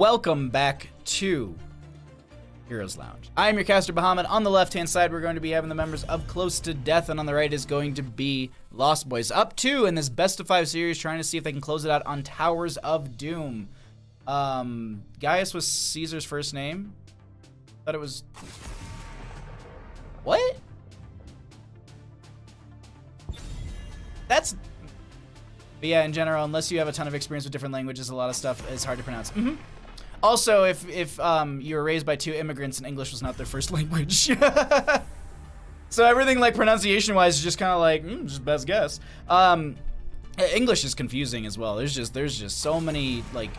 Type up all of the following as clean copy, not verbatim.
Welcome back to Heroes Lounge. I am your caster Bahamut. On the left-hand side, we're going to be having the members of Close to Death, and on the right is going to be Lost Boys. Up 2 in this best of 5 series, trying to see if they can close it out on Towers of Doom. Gaius was Caesar's first name. Thought it was... What? That's... But yeah, in general, unless you have a ton of experience with different languages, a lot of stuff is hard to pronounce. Also, if you were raised by 2 immigrants and English was not their first language. So everything like pronunciation-wise is just kind of like, just best guess. English is confusing as well. There's just so many like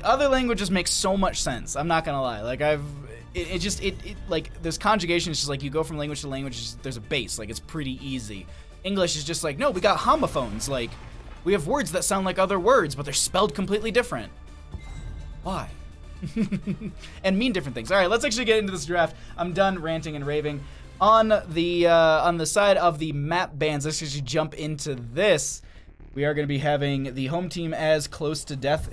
other languages make so much sense. I'm not gonna lie. Like like there's conjugation. It's just like you go from language to language. There's a base. Like it's pretty easy. English is just like, no, we got homophones. Like we have words that sound like other words, but they're spelled completely different. Why? And mean different things. All right, let's actually get into this draft. I'm done ranting and raving. On the side of the map bans, let's actually jump into this. We are going to be having the home team as Close to Death.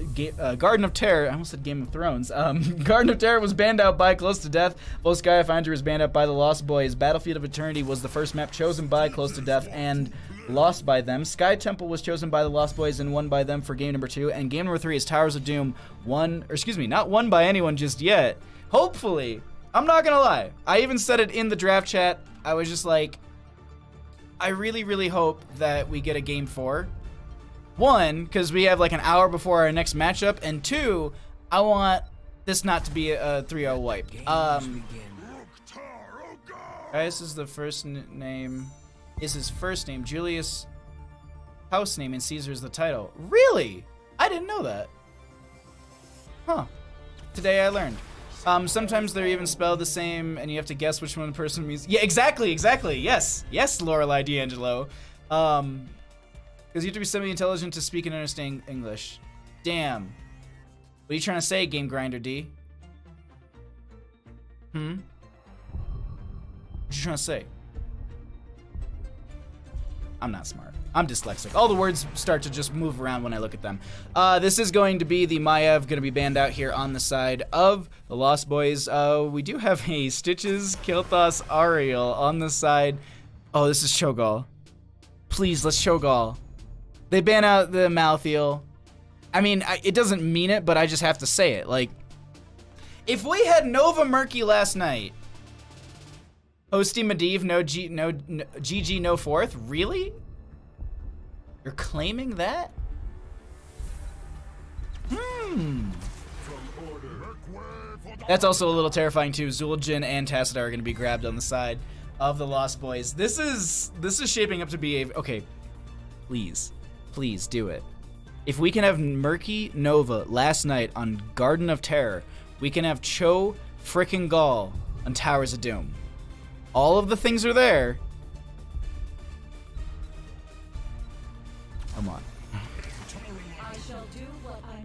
Garden of Terror. I almost said Game of Thrones. Garden of Terror was banned out by Close to Death. Volskaya Finder was banned out by the Lost Boys. Battlefield of Eternity was the first map chosen by Close to Death and lost by them. Sky Temple was chosen by the Lost Boys and won by them for game number 2. And game number 3 is Towers of Doom. Not won by anyone just yet. Hopefully. I'm not gonna lie. I even said it in the draft chat. I was just like, I really, really hope that we get a game 4. 1, because we have like an hour before our next matchup, and 2, I want this not to be a 3-0 wipe. Gaius is the first name. Is his first name. Julius' house name, and Caesar is the title. Really? I didn't know that. Huh. Today I learned. Sometimes they're even spelled the same, and you have to guess which one the person means. Yeah, exactly. Yes, Lorelei D'Angelo. Because you have to be semi-intelligent to speak and understand English. Damn. What are you trying to say, Game Grinder D? What you trying to say? I'm not smart. I'm dyslexic. All the words start to just move around when I look at them. This is going to be the Maiev, going to be banned out here on the side of the Lost Boys. We do have a Stitches, Kilthos, Ariel on the side. Oh, this is Cho'Gall. Please, let's Cho'Gall. They ban out the Malthael. I mean, it doesn't mean it, but I just have to say it. Like, if we had Nova Murky last night, Hosty Medivh, no GG, no fourth? Really? You're claiming that? That's also a little terrifying too. Zul'jin and Tassadar are gonna be grabbed on the side of the Lost Boys. This is shaping up to be a, okay, please do it. If we can have Murky Nova last night on Garden of Terror, we can have Cho frickin' Gall on Towers of Doom. All of the things are there. Come on. I shall do what I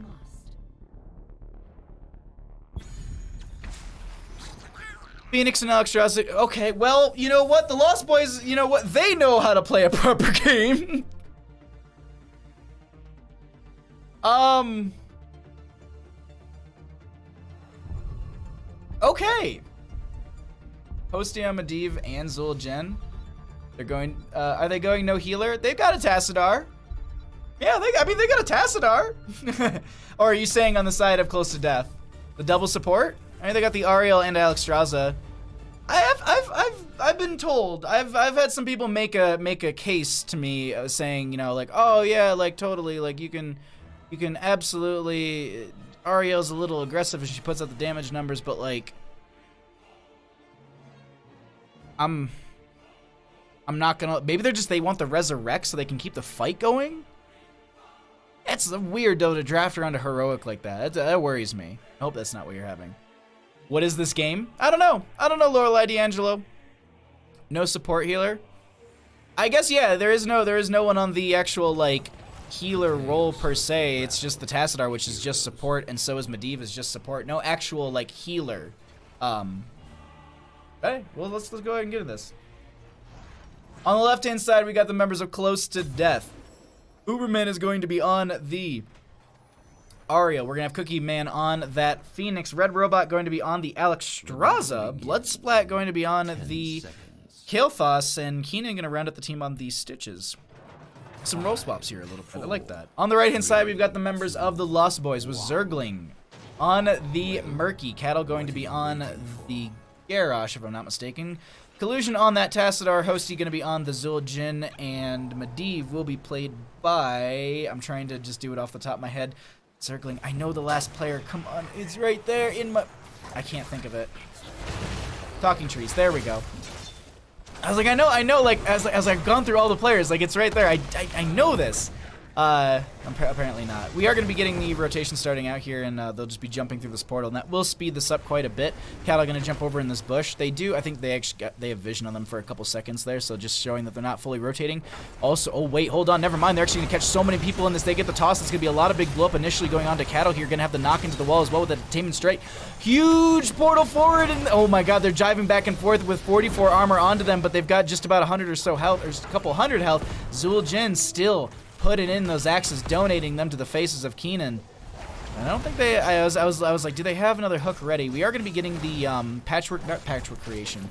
must. Phoenix and Alexstrasza. Okay, well, you know what? The Lost Boys, you know what? They know how to play a proper game. Okay. Hostia, Medivh, and Zul'jin. They're going, are they going no healer? They've got a Tassadar. Yeah, they got a Tassadar. Or are you saying on the side of Close to Death? The double support? I mean, they got the Ariel and Alexstrasza. I've been told, I've had some people make a case to me saying, you know, like, oh yeah, like totally, like you can absolutely, Ariel's a little aggressive as she puts out the damage numbers, but like, I'm not gonna, maybe they want the resurrect so they can keep the fight going? It's weird though to draft around a heroic like that. That worries me. I hope that's not what you're having. What is this game? I don't know, Lorelei D'Angelo. No support healer? I guess, yeah, there is no one on the actual, like, healer role per se. It's just the Tassadar, which is just support, and so is Medivh is just support. No actual, like, healer. Okay, well, let's go ahead and get into this. On the left-hand side, we got the members of Close to Death. Uberman is going to be on the Ariel. We're going to have Cookie Man on that Phoenix. Red Robot going to be on the Alexstrasza. Bloodsplat going to be on the Kael'thas. And Keenan going to round out the team on the Stitches. Some role swaps here a little bit. I like that. On the right-hand side, we've got the members of the Lost Boys with Zergling on the Murky. Cattle going to be on the Garrosh, if I'm not mistaken. Collusion on that Tassadar. Hosty going to be on the Zul'jin, and Medivh will be played by... I'm trying to just do it off the top of my head. Zergling. I know the last player. Come on. It's right there in my... I can't think of it. Talking Trees. There we go. I was like, I know, like, as I've gone through all the players, like, it's right there. I know this. Apparently not. We are going to be getting the rotation starting out here, and they'll just be jumping through this portal, and that will speed this up quite a bit. Cattle going to jump over in this bush. They do, I think they have vision on them for a couple seconds there, so just showing that they're not fully rotating. Also, oh wait, hold on, never mind. They're actually going to catch so many people in this. They get the toss. It's going to be a lot of big blow up initially going on to Cattle here. Going to have the knock into the wall as well with the Detainment Strike. Huge portal forward, and oh my god, they're jiving back and forth with 44 armor onto them, but they've got just about 100 or so health, or a couple hundred health. Zul'jin still putting in those axes, donating them to the faces of Keenan. And I don't think they... I was like, do they have another hook ready? We are going to be getting the not patchwork creation.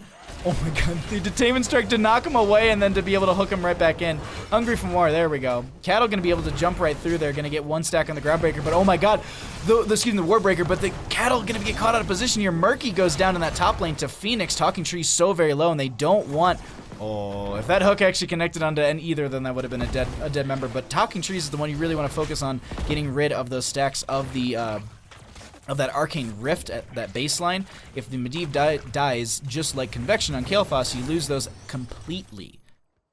Oh my god, the Detainment Strike to knock him away and then to be able to hook him right back in. Hungry for more, there we go. Cattle going to be able to jump right through there, going to get one stack on the Groundbreaker, but oh my god, excuse me, the Warbreaker, but the Cattle going to get caught out of position here. Murky goes down in that top lane to Phoenix. Talking Tree's so very low, and they don't want... Oh, if that hook actually connected onto either, then that would have been a dead member. But Talking Trees is the one you really want to focus on, getting rid of those stacks of the of that Arcane Rift at that baseline. If the Medivh dies, just like Convection on Kael'thas, you lose those completely.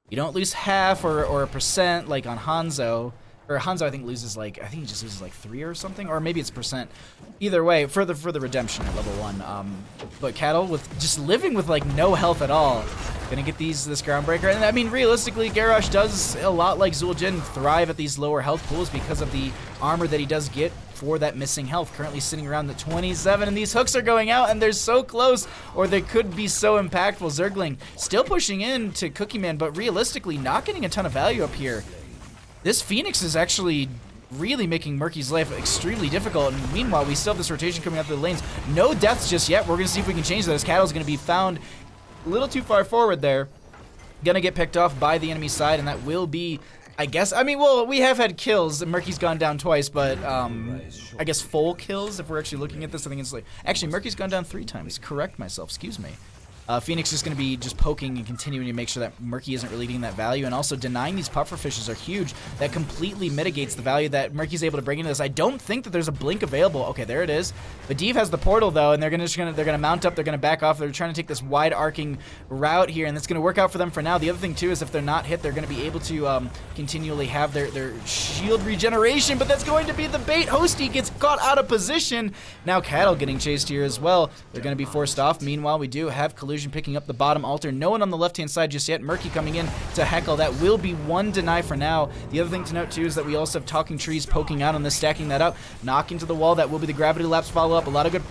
You don't lose half or a percent like on Hanzo. Or Hanzo, I think, loses like, I think he just loses like 3 or something, or maybe it's percent. Either way, for the redemption at level 1. But Cattle, with just living with like no health at all, gonna get this Groundbreaker. And I mean, realistically, Garrosh does a lot like Zul'jin thrive at these lower health pools because of the armor that he does get for that missing health. Currently sitting around the 27, and these hooks are going out, and they're so close, or they could be so impactful. Zergling still pushing in to Cookie Man, but realistically not getting a ton of value up here. This Phoenix is actually really making Murky's life extremely difficult, and meanwhile, we still have this rotation coming out through the lanes. No deaths just yet. We're going to see if we can change that, as Cattle's going to be found a little too far forward there. Going to get picked off by the enemy side, and that will be, I guess, I mean, well, we have had kills. Murky's gone down twice, but I guess full kills, if we're actually looking at this. I think it's like, actually, Murky's gone down 3 times. Correct myself, excuse me. Phoenix is going to be just poking and continuing to make sure that Murky isn't really getting that value, and also denying these pufferfishes are huge. That completely mitigates the value that Murky's able to bring into this. I don't think that there's a blink available. Okay, there it is. Medivh has the portal though, and they're gonna mount up. They're gonna back off. They're trying to take this wide arcing route here, and that's gonna work out for them for now. The other thing too is if they're not hit, they're gonna be able to continually have their shield regeneration, but that's going to be the bait. Hosty gets caught out of position. Now Cattle getting chased here as well. They're gonna be forced off. Meanwhile, we do have Collusion picking up the bottom altar. No one on the left-hand side just yet. Murky coming in to heckle. That will be 1 deny for now. The other thing to note, too, is that we also have Talking Trees poking out on this, stacking that up. Knock into the wall. That will be the Gravity Lapse follow-up. A lot of good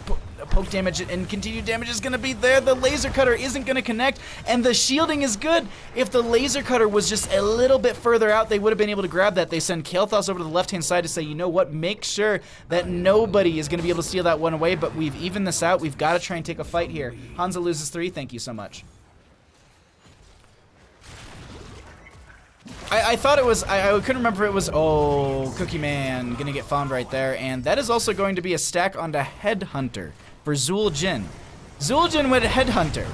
poke damage, and continued damage is going to be there. The Laser Cutter isn't going to connect, and the shielding is good. If the Laser Cutter was just a little bit further out, they would have been able to grab that. They send Kael'thas over to the left-hand side to say, you know what, make sure that nobody is going to be able to steal that one away, but we've evened this out. We've got to try and take a fight here. Hanzo loses 3. Thank you so much. I thought it was, I couldn't remember if it was, oh, Cookie Man gonna get found right there, and that is also going to be a stack onto Headhunter for Zul'jin. Zul'jin went Headhunter,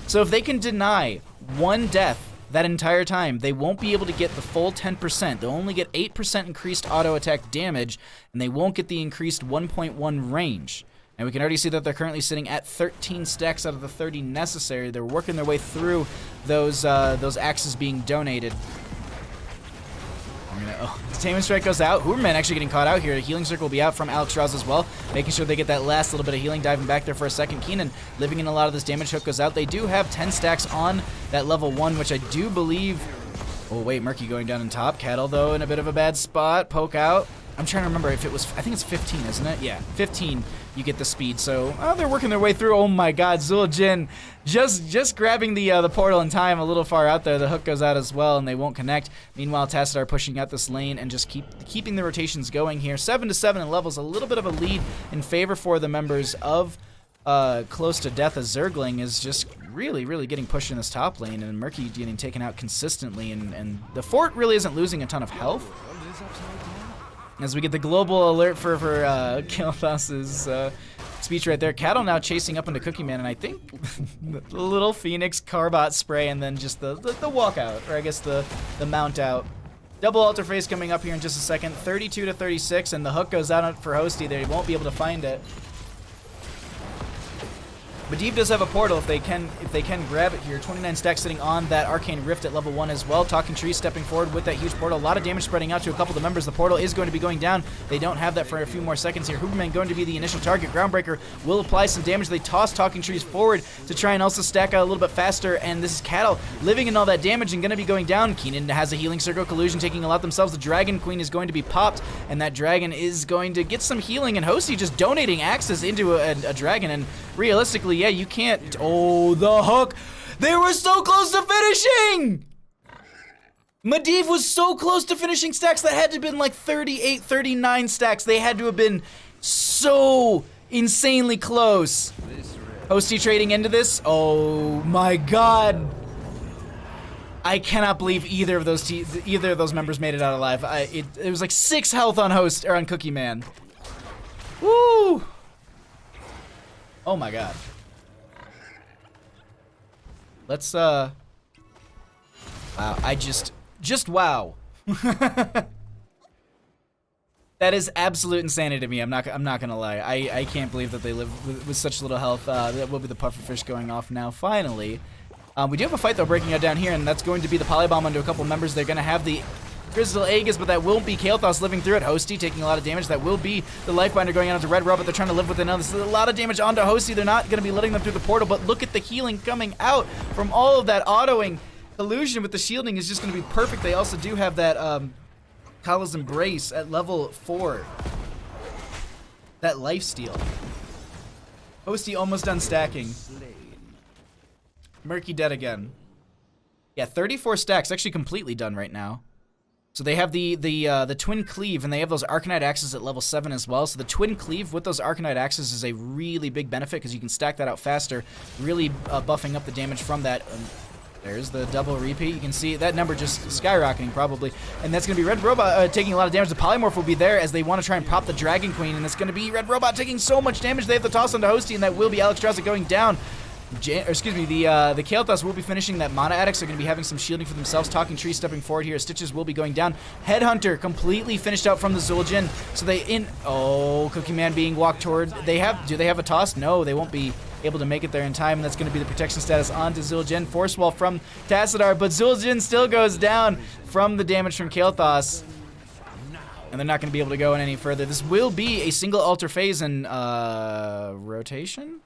so if they can deny 1 death that entire time, they won't be able to get the full 10%. They'll only get 8% increased auto attack damage, and they won't get the increased 1.1 range. And we can already see that they're currently sitting at 13 stacks out of the 30 necessary. They're working their way through those axes being donated. Detainment Strike goes out. Hooverman actually getting caught out here. The Healing Circle will be out from Alexstrasza as well, making sure they get that last little bit of healing, diving back there for a second. Keenan living in a lot of this damage. Hook goes out. They do have 10 stacks on that level 1, which I do believe... Oh, wait, Murky going down in top. Cattle, though, in a bit of a bad spot. Poke out. I'm trying to remember if it was... I think it's 15, isn't it? Yeah, 15 you get the speed. So they're working their way through. Oh my God, Zul'jin just grabbing the portal in time a little far out there. The hook goes out as well, and they won't connect. Meanwhile, Tassadar pushing out this lane and just keeping the rotations going here. 7-7 in levels, a little bit of a lead in favor for the members of Close to Death, as Zergling is just really getting pushed in this top lane, and Murky getting taken out consistently, and the fort really isn't losing a ton of health. As we get the global alert for Kael'thas's speech right there. Cattle now chasing up into Cookie Man, and I think the little Phoenix Carbot spray, and then just the walkout, or I guess the mount out. Double altar phase coming up here in just a second. 32-36, and the hook goes out for Hosty. They won't be able to find it. Medivh does have a portal if they can grab it here. 29 stacks sitting on that Arcane Rift at level 1 as well. Talking Tree stepping forward with that huge portal. A lot of damage spreading out to a couple of the members. The portal is going to be going down. They don't have that for a few more seconds here. Huberman going to be the initial target. Groundbreaker will apply some damage. They toss Talking Trees forward to try and also stack out a little bit faster, and this is Cattle living in all that damage and going to be going down. Keenan has a healing circle. Collusion taking a lot themselves. The Dragon Queen is going to be popped, and that dragon is going to get some healing, and Hosty just donating access into a dragon, and realistically, yeah, you can't. Oh, the hook. They were so close to finishing. Medivh was so close to finishing stacks. That had to have been like 38, 39 stacks. They had to have been so insanely close. Hosty trading into this. Oh my God. I cannot believe either of those members made it out alive. It was like 6 health on on Cookie Man. Woo! Oh my God. Let's wow, just wow. That is absolute insanity to me. I'm not gonna lie. I can't believe that they live with such little health. That will be the pufferfish going off now. Finally, we do have a fight though breaking out down here, and that's going to be the polybomb onto a couple members. They're gonna have the Crystal Aegis, but that will be Kael'thas living through it. Hosty taking a lot of damage. That will be the Lifebinder going out into Red Robot. They're trying to live with it now. This is a lot of damage onto Hosty. They're not going to be letting them through the portal, but look at the healing coming out from all of that autoing. Illusion with the shielding is just going to be perfect. They also do have that Kala's Embrace at level 4. That lifesteal. Hosty almost done stacking. Murky dead again. Yeah, 34 stacks. Actually completely done right now. So they have the Twin Cleave, and they have those Arcanite Axes at level 7 as well. So the Twin Cleave with those Arcanite Axes is a really big benefit because you can stack that out faster, really buffing up the damage from that. There's the double repeat. You can see that number just skyrocketing probably. And that's going to be Red Robot taking a lot of damage. The Polymorph will be there as they want to try and pop the Dragon Queen, and it's going to be Red Robot taking so much damage. They have to toss onto Hosty, and that will be Alexstrasza going down. The Kael'thas will be finishing that Mana Addicts. They're going to be having some shielding for themselves. Talking Tree stepping forward here. Stitches will be going down. Headhunter completely finished out from the Zul'jin. So Cookie Man being walked toward. Do they have a toss? No, they won't be able to make it there in time, and that's going to be the protection status onto Zul'jin. Force Wall from Tassadar, but Zul'jin still goes down from the damage from Kael'thas. And they're not going to be able to go in any further. This will be a single altar phase in rotation?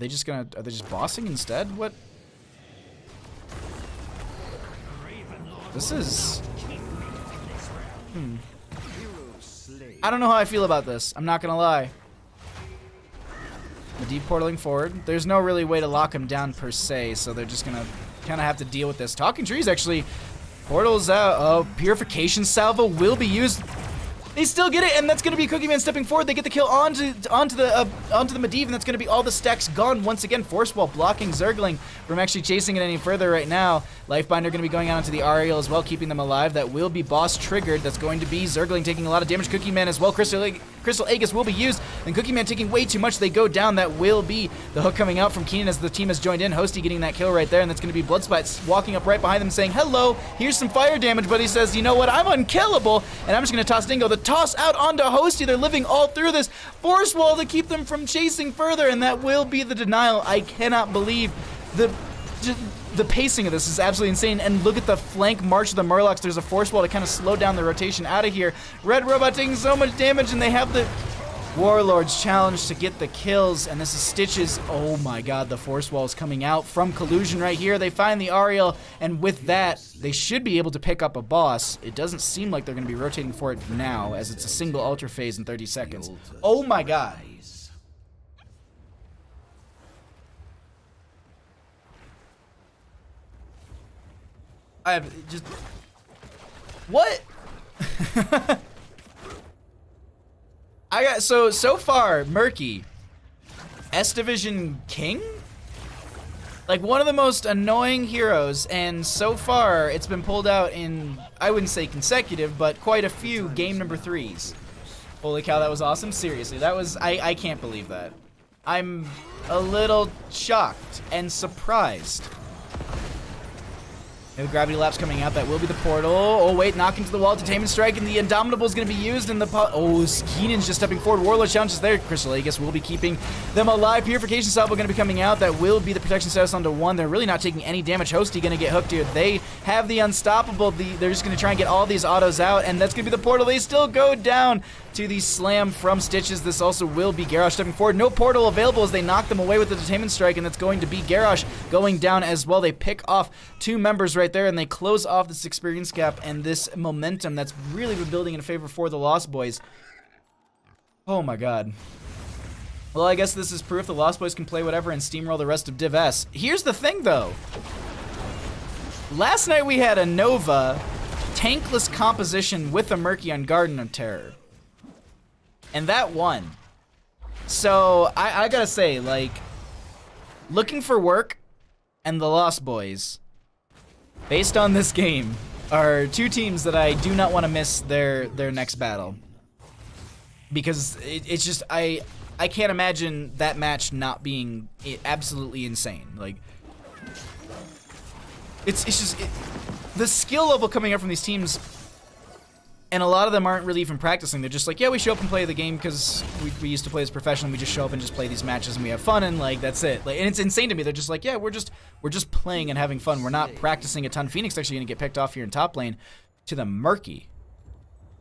Are they just bossing instead? What? This is... I don't know how I feel about this. I'm not gonna lie. Medivh portaling forward. There's no really way to lock him down per se, so they're just gonna kind of have to deal with this. Talking Trees actually portals out. Purification Salvo will be used. They still get it, and that's going to be Cookie Man stepping forward. They get the kill onto the Medivh, and that's going to be all the stacks gone once again. Force Wall blocking Zergling from actually chasing it any further right now. Lifebinder going to be going out into the Ariel as well, keeping them alive. That will be boss triggered. That's going to be Zergling taking a lot of damage. Cookie Man as well. Crystal Aegis will be used, and Cookie Man taking way too much. They go down. That will be the hook coming out from Keenan as the team has joined in. Hosty getting that kill right there, and that's going to be Bloodspite walking up right behind them saying, hello, here's some fire damage, but he says, you know what, I'm unkillable, and I'm just going to toss Dingo. The toss out onto Hosty. They're living all through this. Force Wall to keep them from chasing further, and that will be the denial. I cannot believe the pacing of this is absolutely insane. And look at the flank march of the Murlocs. There's a Force Wall to kind of slow down the rotation out of here. Red Robot taking so much damage, and they have the Warlords challenge to get the kills, and this is Stitches. Oh my god, the force wall is coming out from Collusion right here. They find the Ariel, and with that, they should be able to pick up a boss. It doesn't seem like they're going to be rotating for it now, as it's a single ultra phase in 30 seconds. Oh my god. I have just... What? I got so far Murky, S Division King, like one of the most annoying heroes, and so far it's been pulled out in, I wouldn't say consecutive, but quite a few game number 3s. Holy cow, that was awesome. Seriously, that was, I can't believe that. I'm a little shocked and surprised. No gravity lapse coming out. That will be the portal. Oh, wait. Knock into the wall. Detainment strike. And the Indomitable is going to be used in the... Oh, Keenan's just stepping forward. Warlord challenges there. Crystal Aegis will be keeping them alive. Purification Salvo going to be coming out. That will be the protection status onto 1. They're really not taking any damage. Hosty going to get hooked here. They have the Unstoppable. They're just going to try and get all these autos out. And that's going to be the portal. They still go down to the slam from Stitches. This also will be Garrosh stepping forward. No portal available as they knock them away with the Detainment Strike, and that's going to be Garrosh going down as well. They pick off 2 members right there, and they close off this experience gap and this momentum that's really been building in favor for the Lost Boys. Oh my god. Well, I guess this is proof the Lost Boys can play whatever and steamroll the rest of Div S. Here's the thing, though. Last night we had a Nova tankless composition with a Murky on Garden of Terror. And that won. So, I gotta say, like, Looking for Work and the Lost Boys, based on this game, are 2 teams that I do not want to miss their next battle. Because it's just, I can't imagine that match not being absolutely insane. Like, it's just, the skill level coming up from these teams, and a lot of them aren't really even practicing. They're just like, yeah, we show up and play the game because we used to play as professional. We just show up and just play these matches and we have fun, and like that's it. Like, and it's insane to me. They're just like, yeah, we're just playing and having fun. We're not practicing a ton. Phoenix actually gonna get picked off here in top lane to the Murky.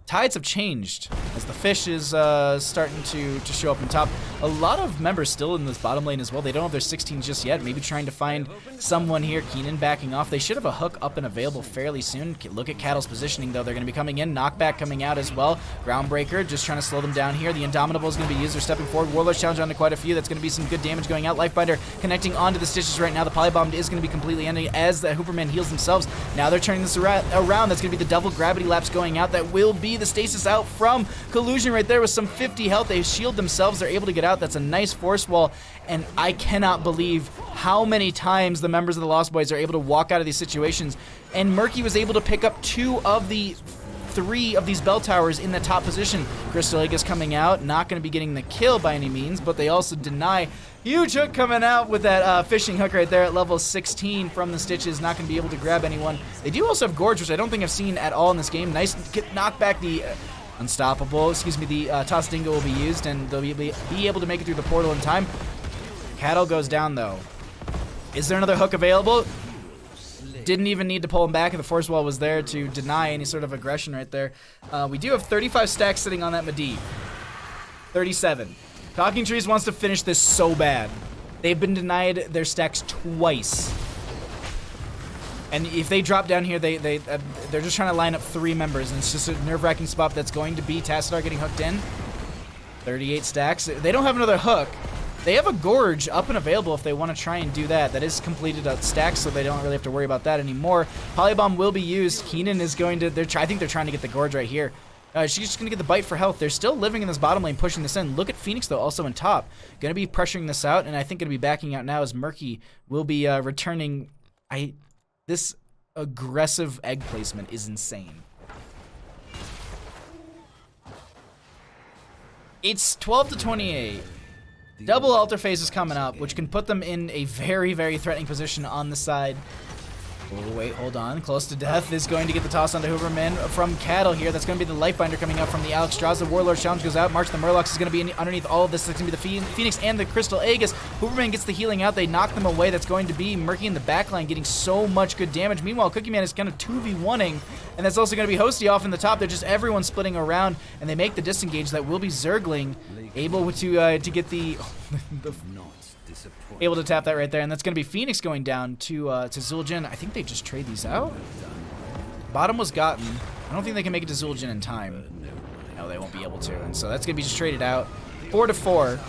Tides have changed as the Fish is starting to show up in top. A lot of members still in this bottom lane as well. They don't have their 16 just yet. Maybe trying to find someone here. Keenan backing off. They should have a hook up and available fairly soon. Look at Cattle's positioning, though. They're going to be coming in. Knockback coming out as well. Groundbreaker just trying to slow them down here. The Indomitable is going to be used. They're stepping forward. Warlord's challenge onto quite a few. That's going to be some good damage going out. Lifebinder connecting onto the Stitches right now. The Polybomb is going to be completely ending as the Hooperman heals themselves. Now they're turning this around. That's going to be the double gravity lapse going out. That will be the stasis out from Collusion right there with some 50 health. They shield themselves. They're able to get out. That's a nice force wall, and I cannot believe how many times the members of the Lost Boys are able to walk out of these situations, and Murky was able to pick up 2 of the 3 of these bell towers in the top position. Crystal Aegis coming out, not going to be getting the kill by any means, but they also deny. Huge hook coming out with that fishing hook right there at level 16 from the Stitches. Not going to be able to grab anyone. They do also have Gorge, which I don't think I've seen at all in this game. Nice knock back the... Unstoppable, the Toss Dingo will be used, and they'll be able to make it through the portal in time. Cattle goes down, though. Is there another hook available? Didn't even need to pull him back, and the force wall was there to deny any sort of aggression right there. We do have 35 stacks sitting on that Medivh. 37. Talking Trees wants to finish this so bad. They've been denied their stacks twice. And if they drop down here, they're just trying to line up 3 members, and it's just a nerve-wracking spot that's going to be Tassadar getting hooked in. 38 stacks. They don't have another hook. They have a Gorge up and available if they want to try and do that. That is completed stacks, so they don't really have to worry about that anymore. Polybomb will be used. Keenan is going to... I think they're trying to get the Gorge right here. She's just going to get the bite for health. They're still living in this bottom lane, pushing this in. Look at Phoenix, though, also in top. Going to be pressuring this out, and I think going to be backing out now as Murky will be returning... This aggressive egg placement is insane. It's 12 to 28. Double altar phase is coming up, which can put them in a very, very threatening position on the side. Oh, wait, hold on. Close to death is going to get the toss onto Hooverman from Cattle here. That's going to be the Lifebinder coming up from the Alex Strauss. The Warlord challenge goes out. March the Murlocs is going to be underneath all of this. That's going to be the Phoenix and the Crystal Aegis. Hooverman gets the healing out. They knock them away. That's going to be Murky in the backline getting so much good damage. Meanwhile, Cookie Man is kind of 2v1ing, and that's also going to be Hosty off in the top. They're just everyone splitting around, and they make the disengage. That will be Zergling able to get the... able to tap that right there, and that's going to be Phoenix going down to Zul'jin. I think they just trade these out. Bottom was gotten. I don't think they can make it to Zul'jin in time. No, they won't be able to, and so that's going to be just traded out. 4-4.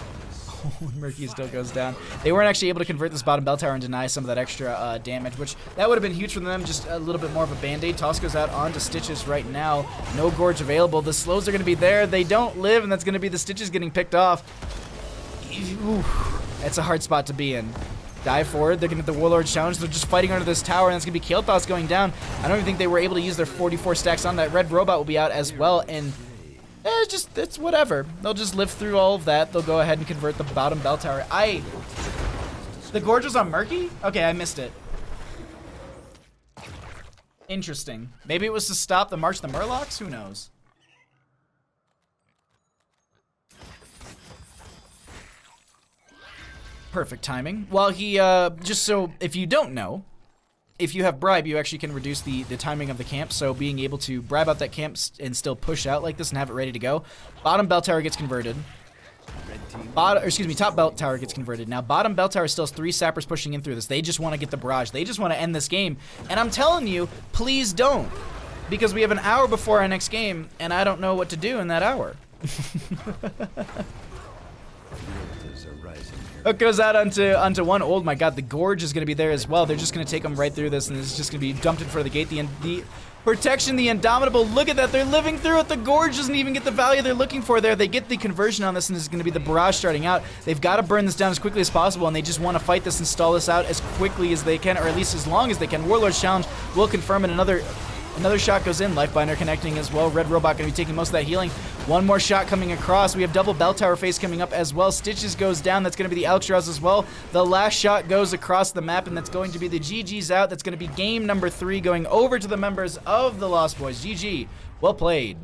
Murky still goes down. They weren't actually able to convert this bottom bell tower and deny some of that extra damage, which that would have been huge for them. Just a little bit more of a band-aid. Toss goes out onto Stitches right now. No Gorge available. The slows are going to be there. They don't live, and that's going to be the Stitches getting picked off. Ooh. That's a hard spot to be in. Dive forward. They're going to get the Warlord challenge. They're just fighting under this tower, and it's going to be Kael'thas going down. I don't even think they were able to use their 44 stacks on that. Red Robot will be out as well, and it's whatever. They'll just live through all of that. They'll go ahead and convert the bottom bell tower. The Gorge was on Murky? Okay, I missed it. Interesting. Maybe it was to stop the March of the Murlocs? Who knows? Perfect timing. Well, he, just so, if you don't know, if you have Bribe, you actually can reduce the timing of the camp, so being able to bribe out that camp and still push out like this and have it ready to go. Bottom bell tower gets converted. Top bell tower gets converted. Now, bottom bell tower still has 3 sappers pushing in through this. They just want to get the barrage. They just want to end this game. And I'm telling you, please don't. Because we have an hour before our next game, and I don't know what to do in that hour. Hook goes out onto one. Oh my god, the Gorge is going to be there as well. They're just going to take them right through this, and it's just going to be dumped in front of the gate. The protection, the Indomitable, look at that. They're living through it. The Gorge doesn't even get the value they're looking for there. They get the conversion on this, and this is going to be the barrage starting out. They've got to burn this down as quickly as possible, and they just want to fight this and stall this out as quickly as they can, or at least as long as they can. Warlord's challenge will confirm it. Another shot goes in. Lifebinder connecting as well. Red Robot going to be taking most of that healing. One more shot coming across. We have double bell tower face coming up as well. Stitches goes down. That's going to be the Alcatraz as well. The last shot goes across the map, and that's going to be the GG's out. That's going to be game number 3 going over to the members of the Lost Boys. GG. Well played.